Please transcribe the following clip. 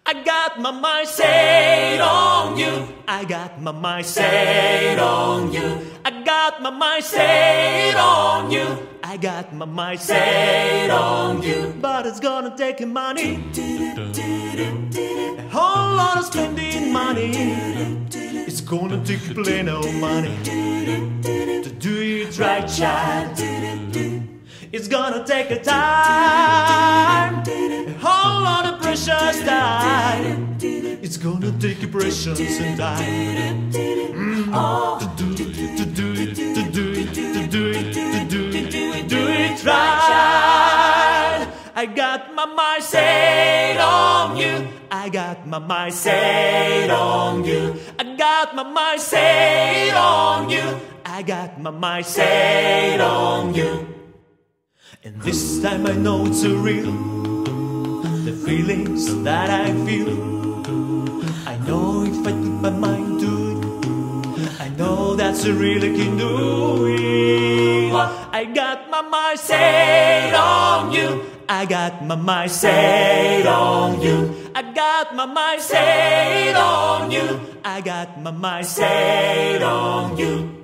I got my mind set on you. I got my mind set on you. I got my mind set on you. I got my mind set on you. But it's gonna take money, a whole lot of spending money. It's gonna take plenty of money to do it right, child. It's gonna take a time, a whole lot of precious time. It's gonna take a precious time to do it right. I got my mind set on you. I got my mind set on you. I got my mind set on you. I got my mind set on you. And this time I know it's a real, the feelings that I feel. I know if I put my mind to it, I know that's a real I can do it. I got my mind set on you. I got my mind set on you. I got my mind set on you. I got my mind set on you.